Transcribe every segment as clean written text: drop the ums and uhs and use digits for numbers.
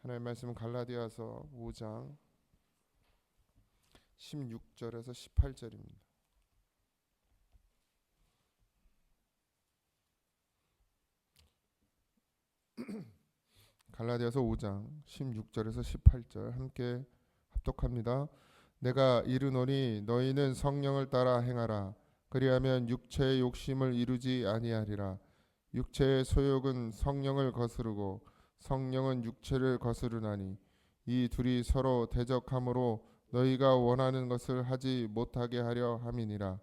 하나님의 말씀은 갈라디아서 5장 16절에서 18절입니다. 갈라디아서 5장 16절에서 18절 함께 합독합니다. 내가 이르노니 너희는 성령을 따라 행하라. 그리하면 육체의 욕심을 이루지 아니하리라. 육체의 소욕은 성령을 거스르고 성령은 육체를 거스르나니 이 둘이 서로 대적함으로 너희가 원하는 것을 하지 못하게 하려 함이니라.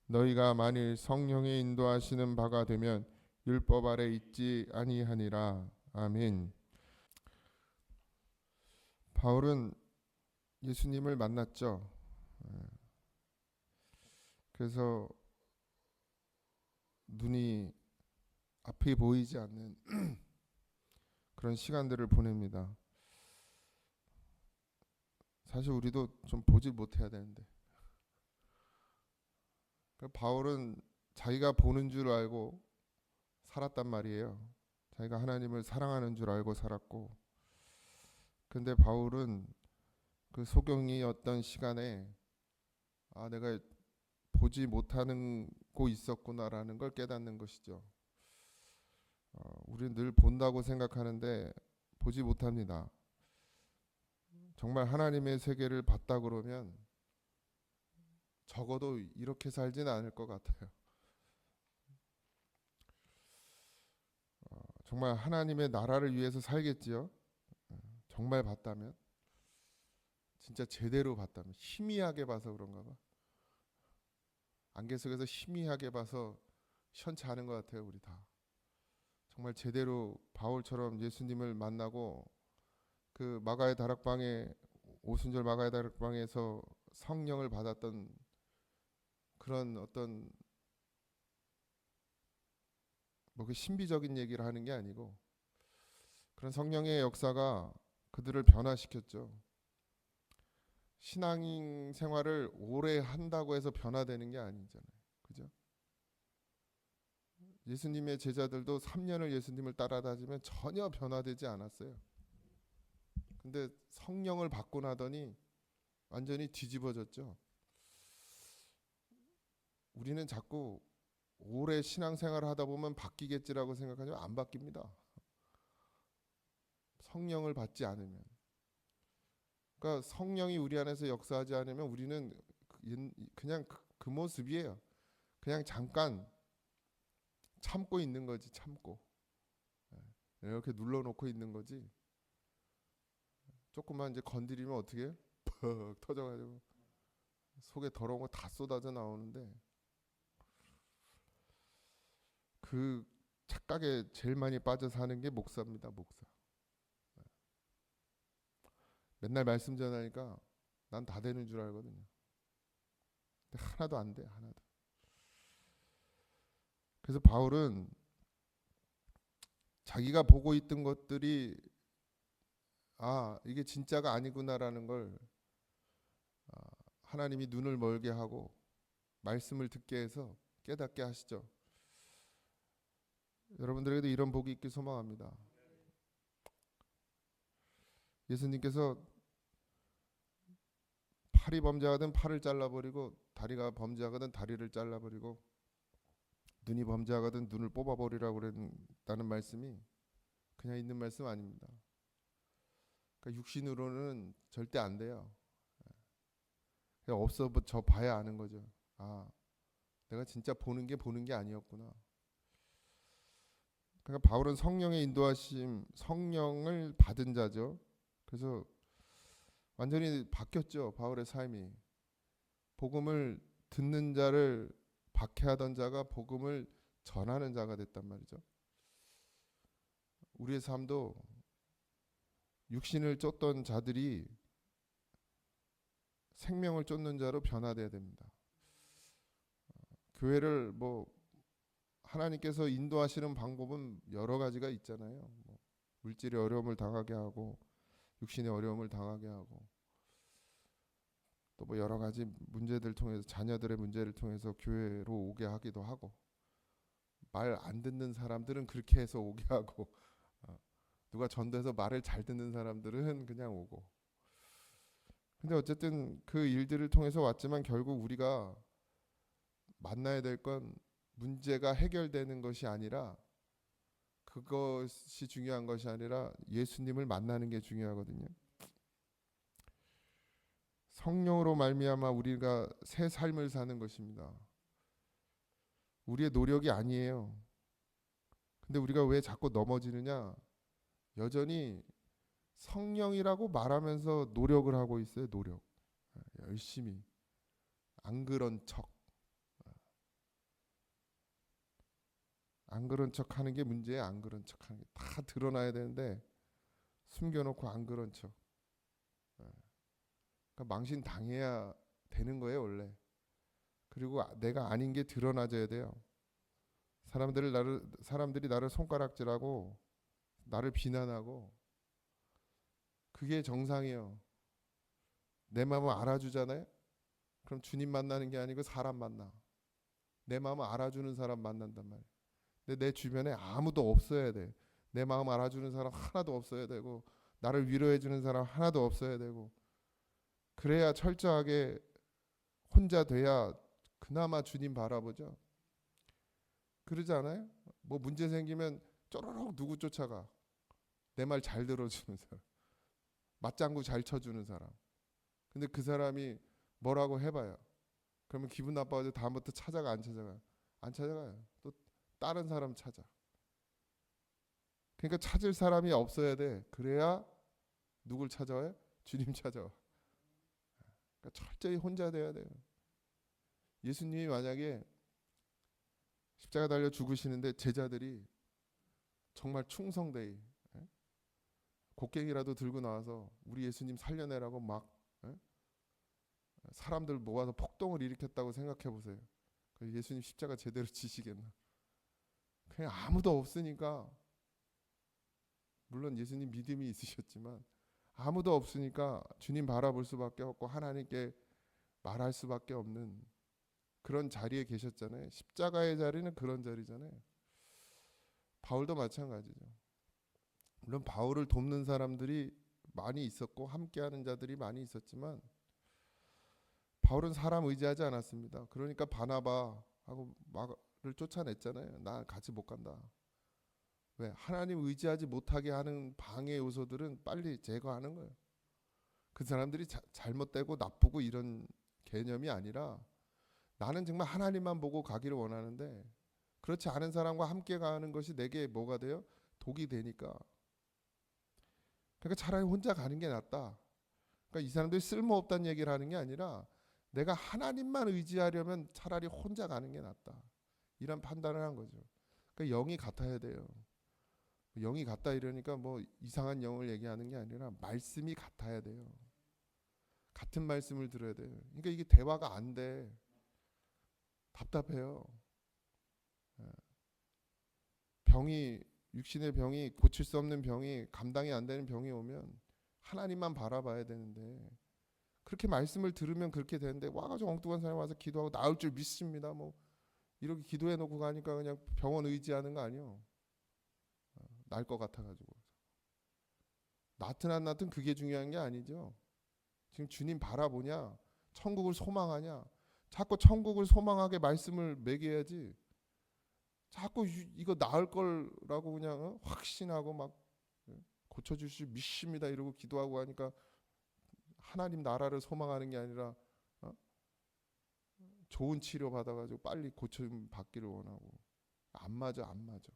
너희가 만일 성령의 인도하시는 바가 되면 율법 아래 있지 아니하니라. 아멘. 바울은 예수님을 만났죠. 그래서 눈이 앞이 보이지 않는 그런 시간들을 보냅니다. 사실 우리도 좀 보질 못해야 되는데. 바울은 자기가 보는 줄 알고 살았단 말이에요. 자기가 하나님을 사랑하는 줄 알고 살았고. 근데 바울은 그 소경이 어떤 시간에 내가 보지 못하고 있었구나라는 걸 깨닫는 것이죠. 우리는 늘 본다고 생각하는데 보지 못합니다. 정말 하나님의 세계를 봤다 그러면 적어도 이렇게 살지는 않을 것 같아요. 정말 하나님의 나라를 위해서 살겠지요. 정말 봤다면, 진짜 제대로 봤다면, 희미하게 봐서 그런가 봐. 안개 속에서 희미하게 봐서 시원치 않은 것 같아요. 우리 다 정말 제대로 바울처럼 예수님을 만나고 그 마가의 다락방에, 오순절 마가의 다락방에서 성령을 받았던 그런 어떤 그 신비적인 얘기를 하는 게 아니고, 그런 성령의 역사가 그들을 변화시켰죠. 신앙 생활을 오래 한다고 해서 변화되는 게 아니잖아요. 그죠? 예수님의 제자들도 3년을 예수님을 따라다니면 전혀 변화되지 않았어요. 근데 성령을 받고 나더니 완전히 뒤집어졌죠. 우리는 자꾸 오래 신앙생활을 하다 보면 바뀌겠지라고 생각하지만 안 바뀝니다. 성령을 받지 않으면. 그러니까 성령이 우리 안에서 역사하지 않으면 우리는 그냥 그 모습이에요. 그냥 잠깐 참고 있는 거지. 참고 이렇게 눌러놓고 있는 거지. 조금만 이제 건드리면 어떻게 퍽 터져가지고 속에 더러운 거 다 쏟아져 나오는데, 그 착각에 제일 많이 빠져 사는 게 목사입니다. 목사. 맨날 말씀 전하니까 난 다 되는 줄 알거든요. 근데 하나도 안 돼. 하나도. 그래서 바울은 자기가 보고 있던 것들이 이게 진짜가 아니구나라는 걸 하나님이 눈을 멀게 하고 말씀을 듣게 해서 깨닫게 하시죠. 여러분들에게도 이런 복이 있길 소망합니다. 예수님께서 팔이 범죄하든 팔을 잘라버리고, 다리가 범죄하거든 다리를 잘라버리고, 눈이 범죄하거든 눈을 뽑아버리라고 그랬다는 말씀이 그냥 있는 말씀 아닙니다. 그러니까 육신으로는 절대 안 돼요. 그냥 없어 저 봐야 아는 거죠. 내가 진짜 보는 게 아니었구나. 그러니까 바울은 성령의 인도하심, 성령을 받은 자죠. 그래서 완전히 바뀌었죠. 바울의 삶이. 복음을 듣는 자를 박해하던 자가 복음을 전하는 자가 됐단 말이죠. 우리의 삶도 육신을 쫓던 자들이 생명을 쫓는 자로 변화돼야 됩니다. 교회를 하나님께서 인도하시는 방법은 여러 가지가 있잖아요. 물질의 어려움을 당하게 하고, 육신의 어려움을 당하게 하고, 또 여러 가지 문제들 통해서, 자녀들의 문제를 통해서 교회로 오게 하기도 하고, 말 안 듣는 사람들은 그렇게 해서 오게 하고, 누가 전도해서 말을 잘 듣는 사람들은 그냥 오고. 근데 어쨌든 그 일들을 통해서 왔지만 결국 우리가 만나야 될 건 문제가 해결되는 것이 아니라, 그것이 중요한 것이 아니라 예수님을 만나는 게 중요하거든요. 성령으로 말미암아 우리가 새 삶을 사는 것입니다. 우리의 노력이 아니에요. 근데 우리가 왜 자꾸 넘어지느냐? 여전히 성령이라고 말하면서 노력을 하고 있어요. 노력. 열심히. 안 그런 척. 안 그런 척 하는 게 문제예요. 안 그런 척 하는 게 다 드러나야 되는데 숨겨놓고 안 그런 척. 그러니까 망신 당해야 되는 거예요, 원래. 그리고 내가 아닌 게 드러나져야 돼요. 사람들이 나를 손가락질하고 나를 비난하고, 그게 정상이에요. 내 마음을 알아주잖아요. 그럼 주님 만나는 게 아니고 사람 만나. 내 마음을 알아주는 사람 만난단 말이에요. 근데 내 주변에 아무도 없어야 돼. 내 마음 알아주는 사람 하나도 없어야 되고, 나를 위로해주는 사람 하나도 없어야 되고, 그래야 철저하게 혼자 돼야 그나마 주님 바라보죠. 그러지 않아요? 뭐 문제 생기면 쪼르륵 누구 쫓아가? 내 말 잘 들어주는 사람, 맞장구 잘 쳐주는 사람. 근데 그 사람이 뭐라고 해봐요. 그러면 기분 나빠가지고 다음부터 찾아가, 안 찾아가? 안 찾아가요. 또 다른 사람 찾아. 그러니까 찾을 사람이 없어야 돼. 그래야 누굴 찾아와요? 주님 찾아와. 그러니까 철저히 혼자 돼야 돼요. 예수님이 만약에 십자가 달려 죽으시는데 제자들이 정말 충성되이 곡괭이라도 들고 나와서 우리 예수님 살려내라고 막 사람들 모아서 폭동을 일으켰다고 생각해 보세요. 예수님 십자가 제대로 지시겠나? 그냥 아무도 없으니까, 물론 예수님 믿음이 있으셨지만 아무도 없으니까 주님 바라볼 수밖에 없고 하나님께 말할 수밖에 없는 그런 자리에 계셨잖아요. 십자가의 자리는 그런 자리잖아요. 바울도 마찬가지죠. 물론 바울을 돕는 사람들이 많이 있었고 함께하는 자들이 많이 있었지만 바울은 사람 의지하지 않았습니다. 그러니까 바나바하고 막을 쫓아냈잖아요. 나 같이 못 간다. 왜? 하나님 의지하지 못하게 하는 방해 요소들은 빨리 제거하는 거예요. 그 사람들이 잘못되고 나쁘고 이런 개념이 아니라, 나는 정말 하나님만 보고 가기를 원하는데 그렇지 않은 사람과 함께 가는 것이 내게 뭐가 돼요? 독이 되니까. 그러니까 차라리 혼자 가는 게 낫다. 그러니까 이 사람들이 쓸모없다는 얘기를 하는 게 아니라, 내가 하나님만 의지하려면 차라리 혼자 가는 게 낫다. 이런 판단을 한 거죠. 그러니까 영이 같아야 돼요. 영이 같다 이러니까 뭐 이상한 영을 얘기하는 게 아니라 말씀이 같아야 돼요. 같은 말씀을 들어야 돼요. 그러니까 이게 대화가 안 돼. 답답해요. 육신의 병이, 고칠 수 없는 병이, 감당이 안 되는 병이 오면 하나님만 바라봐야 되는데, 그렇게 말씀을 들으면 그렇게 되는데, 와가지고 엉뚱한 사람이 와서 기도하고 나을 줄 믿습니다, 뭐 이렇게 기도해 놓고 가니까 그냥 병원 의지하는 거 아니에요. 날 것 같아가지고. 낫든 안 낫든 그게 중요한 게 아니죠. 지금 주님 바라보냐, 천국을 소망하냐. 자꾸 천국을 소망하게 말씀을 먹여야지, 자꾸 이거 나을 거라고 그냥 확신하고 막 고쳐줄 수 믿습니다 이러고 기도하고 하니까 하나님 나라를 소망하는 게 아니라 좋은 치료 받아가지고 빨리 고침 받기를 원하고. 안 맞아, 안 맞아.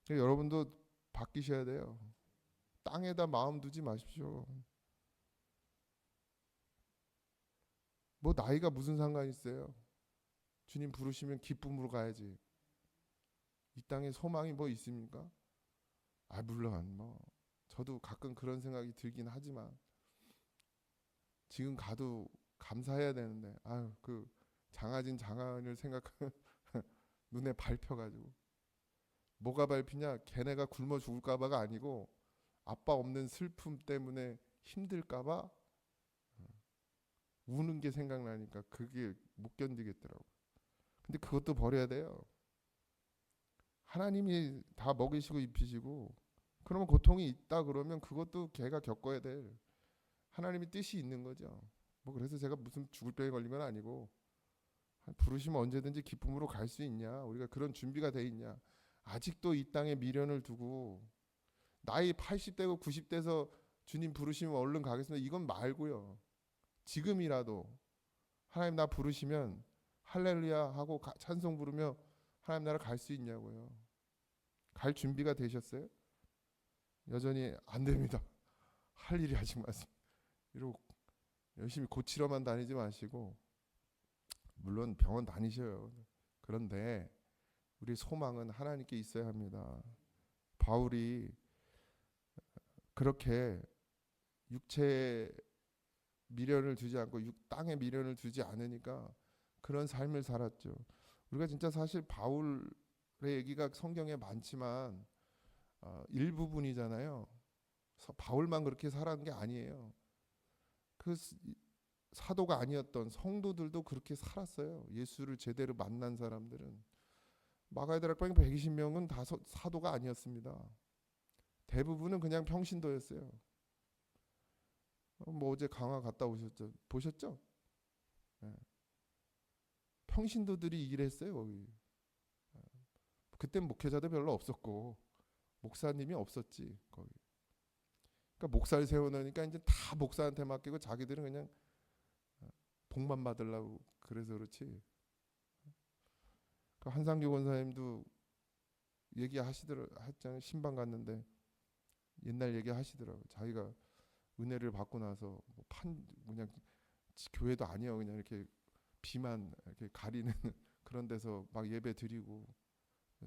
그러니까 여러분도 바뀌셔야 돼요. 땅에다 마음 두지 마십시오. 뭐 나이가 무슨 상관 있어요? 주님 부르시면 기쁨으로 가야지. 이 땅에 소망이 뭐 있습니까? 물론 뭐 저도 가끔 그런 생각이 들긴 하지만, 지금 가도 감사해야 되는데, 그 장하진 장한을 생각하면 눈에 밟혀가지고. 뭐가 밟히냐? 걔네가 굶어 죽을까봐가 아니고 아빠 없는 슬픔 때문에 힘들까봐 우는 게 생각나니까 그게 못 견디겠더라고. 근데 그것도 버려야 돼요. 하나님이 다 먹이시고 입히시고, 그러면 고통이 있다 그러면 그것도 걔가 겪어야 될 하나님의 뜻이 있는 거죠. 뭐 그래서 제가 무슨 죽을 병에 걸린 건 아니고, 부르시면 언제든지 기쁨으로 갈 수 있냐, 우리가 그런 준비가 돼 있냐. 아직도 이 땅에 미련을 두고 나이 80대고 90대에서 주님 부르시면 얼른 가겠습니다, 이건 말고요. 지금이라도 하나님 나 부르시면 할렐루야 하고 찬송 부르며 하나님 나라 갈 수 있냐고요. 갈 준비가 되셨어요? 여전히 안 됩니다. 할 일이 아직 많습니다. 이러고 열심히 고치러만 다니지 마시고, 물론 병원 다니셔요. 그런데 우리 소망은 하나님께 있어야 합니다. 바울이 그렇게 육체에 미련을 두지 않고 땅에 미련을 두지 않으니까 그런 삶을 살았죠. 우리가 진짜 사실 바울의 얘기가 성경에 많지만 일부분이잖아요. 바울만 그렇게 살아간 게 아니에요. 그 사도가 아니었던 성도들도 그렇게 살았어요. 예수를 제대로 만난 사람들은. 마가의 다락방에 120명은 다 사도가 아니었습니다. 대부분은 그냥 평신도였어요. 뭐 어제 강화 갔다 오셨죠? 보셨죠? 네. 평신도들이 일했어요 거기. 그땐 목회자도 별로 없었고 목사님이 없었지 거기. 그러니까 목사를 세워놓으니까 이제 다 목사한테 맡기고 자기들은 그냥 복만 받으려고 그래서 그렇지. 그 한상규 권사님도 했잖아요. 신방 갔는데 옛날 얘기 하시더라고요. 자기가 은혜를 받고 나서 그냥 교회도 아니야, 그냥 이렇게 비만 이렇게 가리는 그런 데서 막 예배 드리고,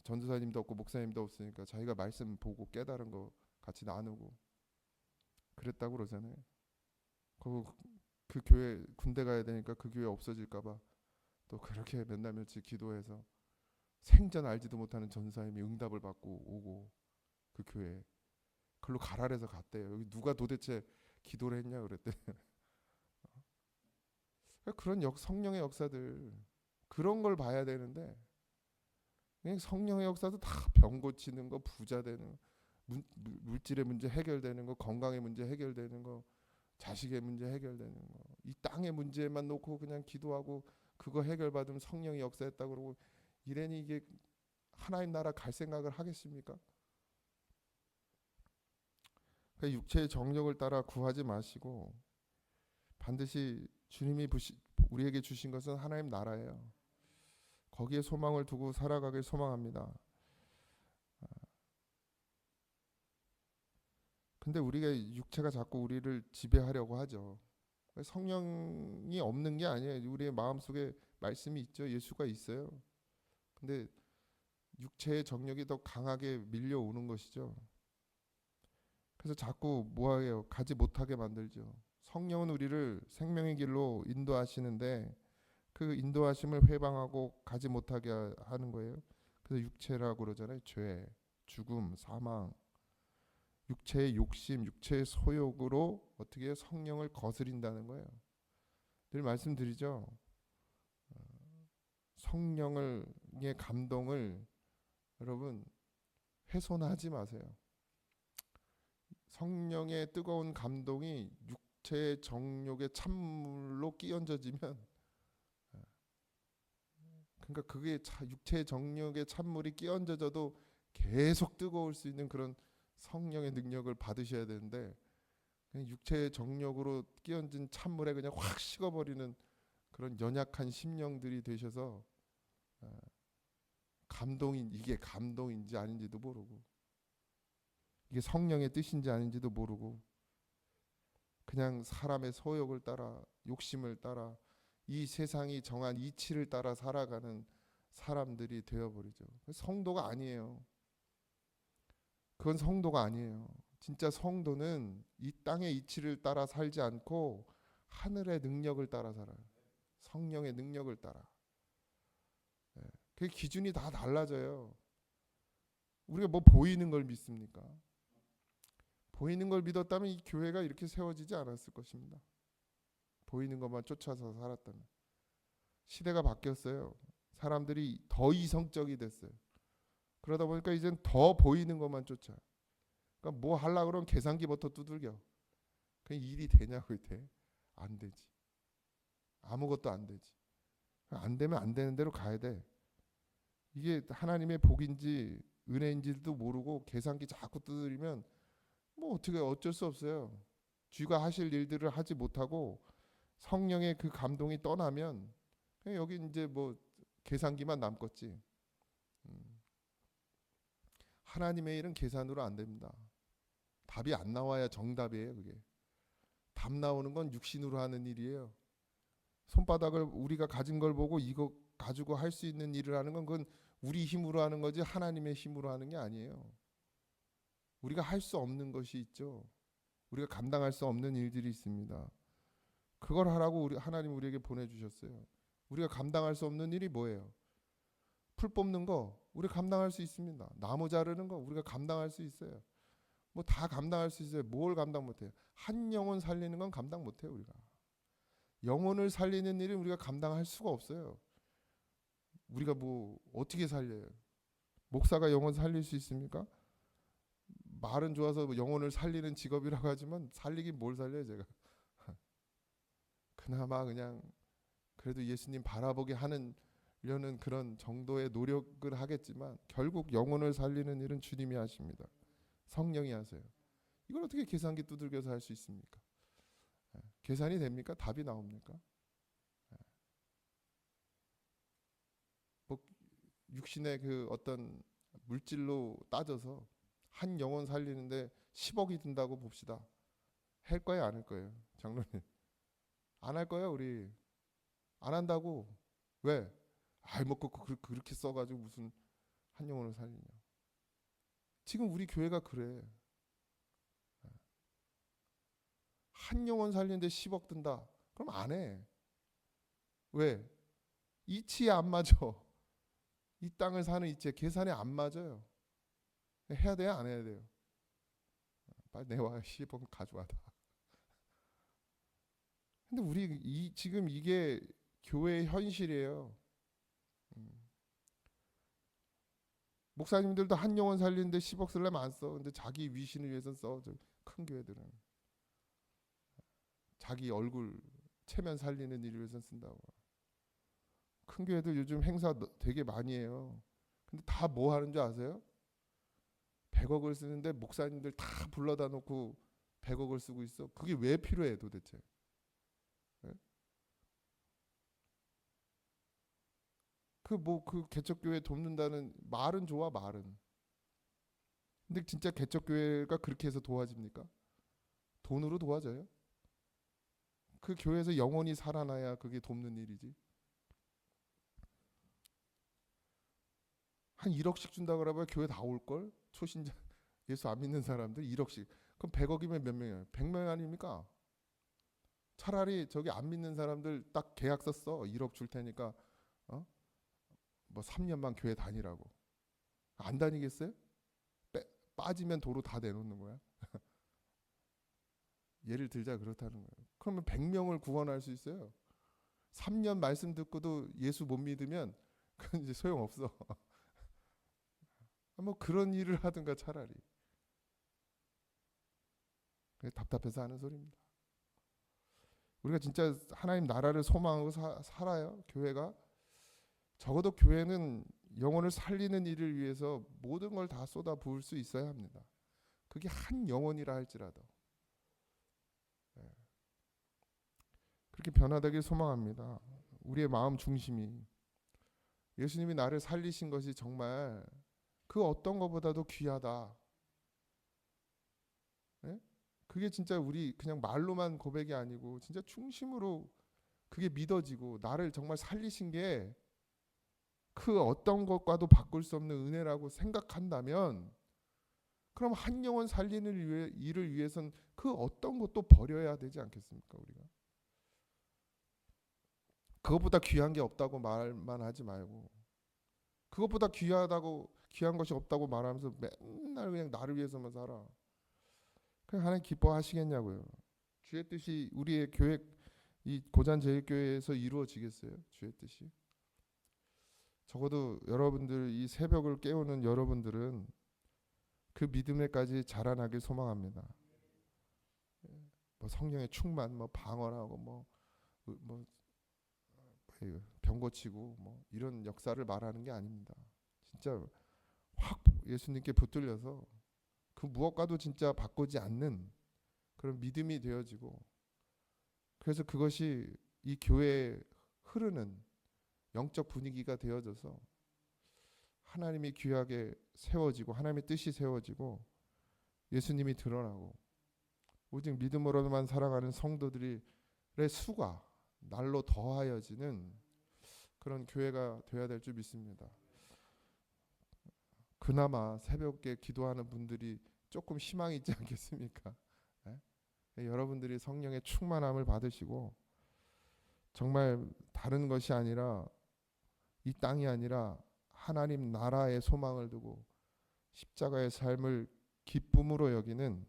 전도사님도 없고 목사님도 없으니까 자기가 말씀 보고 깨달은 거 같이 나누고 그랬다고 그러잖아요. 그 교회 군대 가야 되니까 그 교회 없어질까봐 또 그렇게 맨날 며칠 기도해서 생전 알지도 못하는 전사님이 응답을 받고 오고, 그 교회 글로 가라 해서 갔대요. 여기 누가 도대체 기도를 했냐 그랬대. 그런 성령의 역사들, 그런 걸 봐야 되는데 그냥 성령의 역사도 다 병 고치는 거, 부자 되는 거, 물질의 문제 해결되는 거, 건강의 문제 해결되는 거, 자식의 문제 해결되는 거, 이 땅의 문제만 놓고 그냥 기도하고 그거 해결받으면 성령이 역사했다 그러고 이래니 이게 하나님 나라 갈 생각을 하겠습니까? 그러니까 육체의 정욕을 따라 구하지 마시고 반드시 주님이 우리에게 주신 것은 하나님 나라예요. 거기에 소망을 두고 살아가길 소망합니다. 근데 우리가 육체가 자꾸 우리를 지배하려고 하죠. 성령이 없는 게 아니에요. 우리의 마음속에 말씀이 있죠. 예수가 있어요. 근데 육체의 정욕이 더 강하게 밀려오는 것이죠. 그래서 자꾸 뭐해요? 가지 못하게 만들죠. 성령은 우리를 생명의 길로 인도하시는데 그 인도하심을 회방하고 가지 못하게 하는 거예요. 그래서 육체라고 그러잖아요. 죄, 죽음, 사망, 육체의 욕심, 육체의 소욕으로 어떻게 성령을 거스린다는 거예요. 늘 말씀드리죠. 성령의 감동을 여러분 훼손하지 마세요. 성령의 뜨거운 감동이 육체의 정욕의 찬물로 끼얹어지면, 그러니까 그게 육체의 정욕의 찬물이 끼얹어져도 계속 뜨거울 수 있는 그런 성령의 능력을 받으셔야 되는데, 그냥 육체의 정욕으로 끼얹은 찬물에 그냥 확 식어버리는 그런 연약한 심령들이 되셔서 이게 감동인지 아닌지도 모르고, 이게 성령의 뜻인지 아닌지도 모르고, 그냥 사람의 소욕을 따라, 욕심을 따라, 이 세상이 정한 이치를 따라 살아가는 사람들이 되어버리죠. 성도가 아니에요. 그건 성도가 아니에요. 진짜 성도는 이 땅의 이치를 따라 살지 않고 하늘의 능력을 따라 살아요. 성령의 능력을 따라. 그 기준이 다 달라져요. 우리가 뭐 보이는 걸 믿습니까? 보이는 걸 믿었다면 이 교회가 이렇게 세워지지 않았을 것입니다. 보이는 것만 쫓아서 살았다면. 시대가 바뀌었어요. 사람들이 더 이성적이 됐어요. 그러다 보니까 이젠 더 보이는 것만 쫓아. 그러니까 뭐 하려고 그러면 계산기부터 두들겨. 그 일이 되냐고. 돼? 안 되지. 아무것도 안 되지. 안 되면 안 되는 대로 가야 돼. 이게 하나님의 복인지 은혜인지도 모르고 계산기 자꾸 두드리면 뭐 어떻게 어쩔 수 없어요. 쥐가 하실 일들을 하지 못하고 성령의 그 감동이 떠나면 그냥 여기 이제 뭐 계산기만 남겠지. 하나님의 일은 계산으로 안 됩니다. 답이 안 나와야 정답이에요. 그게 답 나오는 건 육신으로 하는 일이에요. 손바닥을 우리가 가진 걸 보고 이거 가지고 할 수 있는 일을 하는 건 그건 우리 힘으로 하는 거지 하나님의 힘으로 하는 게 아니에요. 우리가 할 수 없는 것이 있죠. 우리가 감당할 수 없는 일들이 있습니다. 그걸 하라고 하나님 우리에게 보내주셨어요. 우리가 감당할 수 없는 일이 뭐예요? 풀 뽑는 거 우리가 감당할 수 있습니다. 나무 자르는 거 우리가 감당할 수 있어요. 뭐 다 감당할 수 있어요. 뭘 감당 못해요? 한 영혼 살리는 건 감당 못해요. 우리가 영혼을 살리는 일은 우리가 감당할 수가 없어요. 우리가 뭐 어떻게 살려요? 목사가 영혼 살릴 수 있습니까? 말은 좋아서 영혼을 살리는 직업이라고 하지만 살리긴 뭘 살려요 제가. 그나마 그냥 그래도 예수님 바라보게 하려는 그런 정도의 노력을 하겠지만 결국 영혼을 살리는 일은 주님이 하십니다. 성령이 하세요. 이걸 어떻게 계산기 두들겨서 할 수 있습니까? 계산이 됩니까? 답이 나옵니까? 뭐 육신의 그 어떤 물질로 따져서 한 영혼 살리는데 10억이 든다고 봅시다. 할 거예요, 안 할 거예요? 장로님 안 할 거예요. 우리 안 한다고. 왜? 아이 뭐 그렇게 써가지고 무슨 한 영혼을 살리냐. 지금 우리 교회가 그래. 한 영혼 살리는데 10억 든다. 그럼 안 해. 왜? 이치에 안 맞아. 이 땅을 사는 이치에 계산에 안 맞아요. 해야 돼요, 안 해야 돼요? 빨리 내와 10억 가져와다. 근데 우리 지금 이게 교회의 현실이에요. 목사님들도 한 영혼 살리는데 10억 쓰려면 안 써. 근데 자기 위신을 위해서 써. 큰 교회들은 자기 얼굴 체면 살리는 일을 위해서 쓴다고. 큰 교회들 요즘 행사 되게 많이 해요. 근데 다 뭐 하는 줄 아세요? 100억을 쓰는데 목사님들 다 불러다 놓고 100억을 쓰고 있어. 그게 왜 필요해 도대체? 네? 그 개척교회 돕는다는 말은 좋아 말은. 근데 진짜 개척교회가 그렇게 해서 도와집니까? 돈으로 도와져요? 그 교회에서 영혼이 살아나야 그게 돕는 일이지. 한 1억씩 준다 그러면 교회 다 올걸? 초신자 예수 안 믿는 사람들 1억씩. 그럼 100억이면 몇 명이에요? 100명 아닙니까? 차라리 저기 안 믿는 사람들 딱 계약서 써. 1억 줄 테니까 뭐 3년만 교회 다니라고. 안 다니겠어요? 빠지면 도로 다 내놓는 거야. 예를 들자 그렇다는 거예요. 그러면 100명을 구원할 수 있어요. 3년 말씀 듣고도 예수 못 믿으면 그건 이제 소용없어. 뭐 그런 일을 하든가 차라리. 답답해서 하는 소리입니다. 우리가 진짜 하나님 나라를 소망하고 살아요. 교회가. 적어도 교회는 영혼을 살리는 일을 위해서 모든 걸 다 쏟아 부을 수 있어야 합니다. 그게 한 영혼이라 할지라도. 그렇게 변화되길 소망합니다. 우리의 마음 중심이 예수님이 나를 살리신 것이 정말 그 어떤 것보다도 귀하다. 네? 그게 진짜 우리 그냥 말로만 고백이 아니고 진짜 중심으로 그게 믿어지고 나를 정말 살리신 게 그 어떤 것과도 바꿀 수 없는 은혜라고 생각한다면 그럼 한 영혼 살리는 일을 위해선 그 어떤 것도 버려야 되지 않겠습니까? 우리가 그것보다 귀한 게 없다고 말만 하지 말고 그것보다 귀한 것이 없다고 말하면서 맨날 그냥 나를 위해서만 살아. 그냥 하나님 기뻐하시겠냐고요. 주의 뜻이 우리의 교회 이 고잔제일교회에서 이루어지겠어요? 주의 뜻이. 적어도 여러분들 이 새벽을 깨우는 여러분들은 그 믿음에까지 자라나길 소망합니다. 뭐 성령의 충만, 뭐 방언하고 뭐 병 고치고 뭐 이런 역사를 말하는 게 아닙니다. 진짜 확 예수님께 붙들려서 그 무엇과도 진짜 바꾸지 않는 그런 믿음이 되어지고, 그래서 그것이 이 교회에 흐르는 영적 분위기가 되어져서 하나님이 귀하게 세워지고 하나님의 뜻이 세워지고 예수님이 드러나고 오직 믿음으로만 살아가는 성도들의 수가 날로 더하여지는 그런 교회가 되어야 될 줄 믿습니다. 그나마 새벽에 기도하는 분들이 조금 희망이 있지 않겠습니까? 예? 여러분들이 성령의 충만함을 받으시고 정말 다른 것이 아니라 이 땅이 아니라 하나님 나라의 소망을 두고 십자가의 삶을 기쁨으로 여기는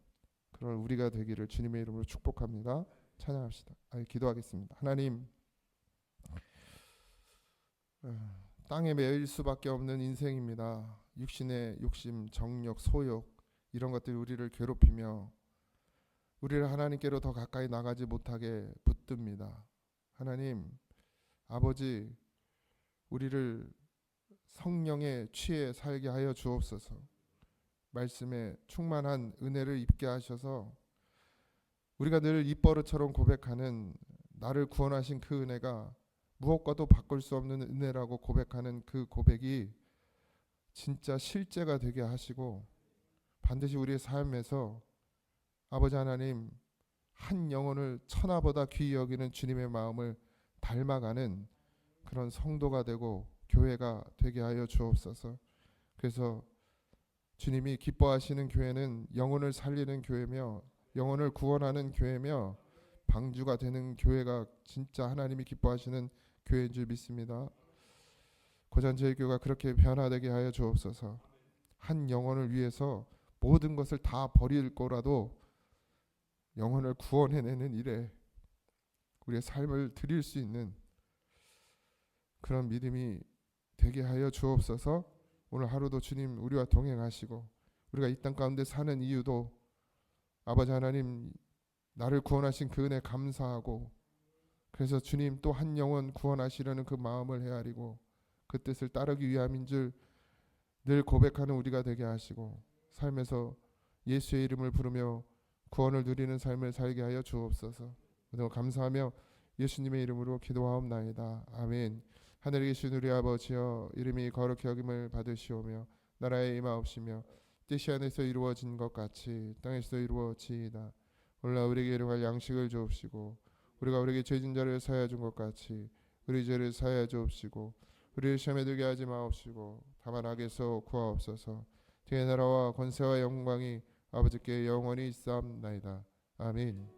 그런 우리가 되기를 주님의 이름으로 축복합니다. 찬양합시다. 기도하겠습니다. 하나님, 땅에 매일 수밖에 없는 인생입니다. 육신의 욕심, 정욕, 소욕 이런 것들이 우리를 괴롭히며 우리를 하나님께로 더 가까이 나가지 못하게 붙듭니다. 하나님 아버지, 우리를 성령에 취해 살게 하여 주옵소서. 말씀에 충만한 은혜를 입게 하셔서 우리가 늘 입버릇처럼 고백하는 나를 구원하신 그 은혜가 무엇과도 바꿀 수 없는 은혜라고 고백하는 그 고백이 진짜 실제가 되게 하시고 반드시 우리의 삶에서 아버지 하나님 한 영혼을 천하보다 귀히 여기는 주님의 마음을 닮아가는 그런 성도가 되고 교회가 되게 하여 주옵소서. 그래서 주님이 기뻐하시는 교회는 영혼을 살리는 교회며 영혼을 구원하는 교회며 방주가 되는 교회가 진짜 하나님이 기뻐하시는 교회인 줄 믿습니다. 고전 저희 교회가 그렇게 변화되게 하여 주옵소서. 한 영혼을 위해서 모든 것을 다 버릴 거라도 영혼을 구원해내는 일에 우리의 삶을 드릴 수 있는 그런 믿음이 되게 하여 주옵소서. 오늘 하루도 주님 우리와 동행하시고 우리가 이 땅 가운데 사는 이유도 아버지 하나님 나를 구원하신 그 은혜 감사하고, 그래서 주님 또 한 영혼 구원하시려는 그 마음을 헤아리고 그 뜻을 따르기 위함인 줄 늘 고백하는 우리가 되게 하시고 삶에서 예수의 이름을 부르며 구원을 누리는 삶을 살게 하여 주옵소서. 감사하며 예수님의 이름으로 기도하옵나이다. 아멘. 하늘에 계신 우리 아버지여, 이름이 거룩히 여김을 받으시오며 나라에 임하옵시며 뜻이 하늘에서 이루어진 것 같이 땅에서도 이루어지이다. 오늘날 우리에게 일용할 양식을 주옵시고 우리가 우리에게 죄진 자를 사하여 준 것 같이 우리 죄를 사하여 주옵시고 우리를 시험에 들게 하지 마옵시고 다만 악에서 구하옵소서. 주의 나라와 권세와 영광이 아버지께 영원히 있사옵나이다. 아멘.